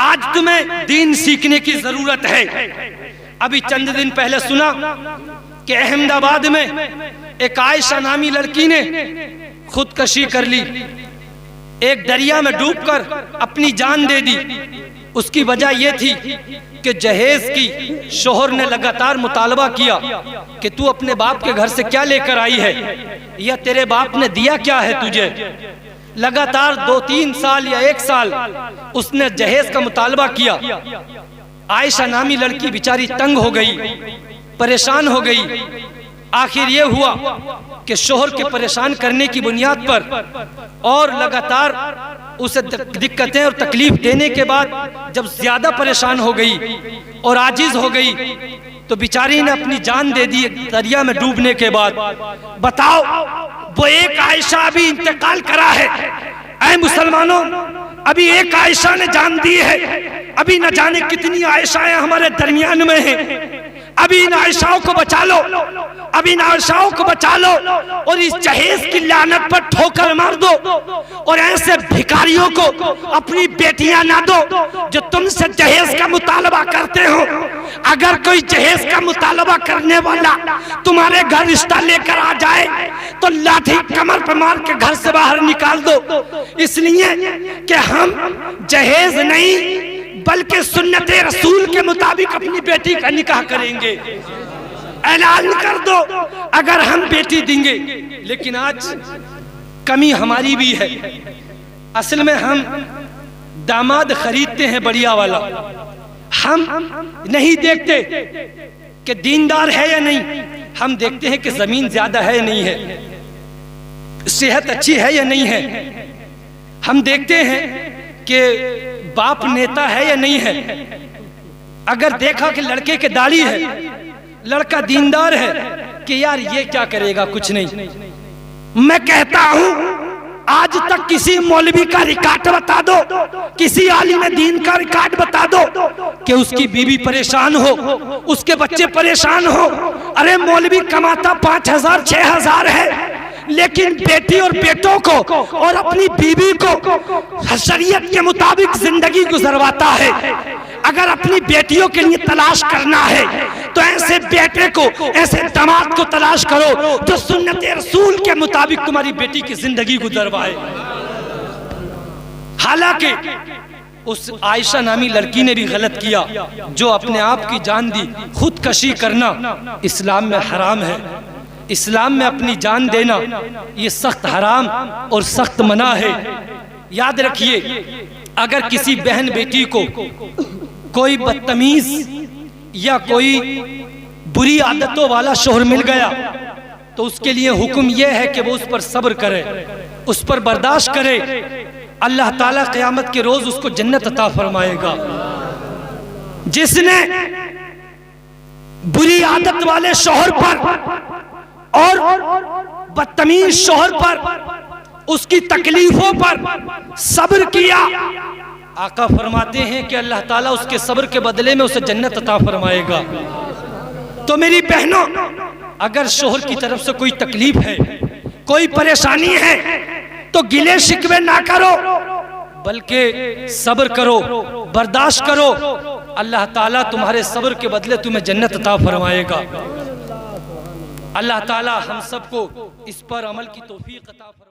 आज तुम्हें दीन सीखने की जरूरत है। अभी चंद दिन पहले सुना कि अहमदाबाद में एक आयशा नामी लड़की ने खुदकशी कर ली, एक दरिया में डूबकर अपनी जान दे दी। उसकी वजह यह थी कि जहेज की शोहर ने लगातार मुतालबा किया कि तू अपने बाप के घर से क्या लेकर आई है, या तेरे बाप ने दिया क्या है तुझे। लगातार 2-3 साल या 1 साल उसने जहेज का मुतालबा किया। आयशा नामी लड़की बेचारी तंग हो गई, परेशान हो गई। आखिर ये हुआ कि शोहर के परेशान करने की बुनियाद पर और लगातार उसे दिक्कतें और तकलीफ देने के बाद जब ज्यादा परेशान हो गई और आजिज हो गई तो बेचारी ने अपनी जान दे दी दरिया में डूबने के बाद। बताओ, वो एक आयशा अभी इंतकाल करा है। ऐ मुसलमानों, अभी एक आयशा ने जान दी है, अभी न जाने कितनी आयशाएं हमारे दरमियान में हैं। अभी इन आयशाओं को बचा लो, अभी इन आयशाओं को बचा लो और इस जहेज की लानत पर ठोकर मार दो। और ऐसे भिखारियों को अपनी बेटियां ना दो जो तुमसे जहेज का मुतालबा करते हो। अगर कोई जहेज का मुतालबा करने वाला तुम्हारे घर रिश्ता लेकर आ जाए तो लाठी कमर पर मार के घर से बाहर निकाल दो, इसलिए कि हम जहेज नहीं बल्कि सुन्नते रसूल के मुताबिक अपनी बेटी का निकाह करेंगे। ऐलान कर दो अगर हम बेटी देंगे। लेकिन आज कमी हमारी भी है। असल में हम दामाद खरीदते हैं बढ़िया वाला, हम नहीं देखते कि दीनदार है या नहीं, हम देखते हैं कि जमीन ज्यादा है या नहीं है, सेहत अच्छी है या नहीं है। हम देखते हैं कि बाप नेता है या नहीं है। अगर देखा कि लड़के के दाढ़ी है, लड़का दीनदार है, कि यार ये क्या करेगा, कुछ नहीं। मैं कहता हूं आज तक किसी मौलवी का रिकॉर्ड बता दो, किसी आलिम दीन का रिकॉर्ड बता दो कि उसकी बीवी परेशान हो, उसके बच्चे परेशान हो। अरे मौलवी कमाता 5,000 6,000 है, लेकिन बेटी और बेटों को और अपनी बीवी को शरीयत के मुताबिक जिंदगी गुजरवाता है। अगर अपनी बेटियों के लिए तलाश करना है तो ऐसे बेटे को, ऐसे दामाद को तलाश करो जो सुन्नते रसूल के मुताबिक तुम्हारी बेटी की जिंदगी गुजरवाए। हालांकि उस आयशा नामी लड़की ने भी गलत किया जो अपने आप की जान दी। खुदकशी करना इस्लाम में हराम है। इस्लाम में अपनी जान देना ये सख्त हराम और सख्त मना है। याद रखिए, अगर किसी बहन बेटी को कोई बदतमीज या कोई बुरी आदतों वाला शोहर मिल गया तो उसके लिए हुक्म यह है कि वो उस पर सब्र करे, उस पर बर्दाश्त करे। अल्लाह ताला क़यामत के रोज उसको जन्नत अता फरमाएगा। जिसने बुरी आदत वाले शोहर पर और बदतमीज शोहर पर, उसकी तकलीफों पर सब्र किया, आका फरमाते हैं कि अल्लाह ताला उसके सब्र के बदले में उसे जन्नत अता फरमाएगा। तो मेरी बहनों, अगर शोहर की तरफ से कोई तकलीफ है, कोई परेशानी है, तो गिले शिकवे ना करो, बल्कि सब्र करो, बर्दाश्त करो। अल्लाह ताला तुम्हारे सब्र के बदले तुम्हें जन्नत अता फरमाएगा। अल्लाह ताला हम सबको इस पर अमल की तौफीक अता फरमाए।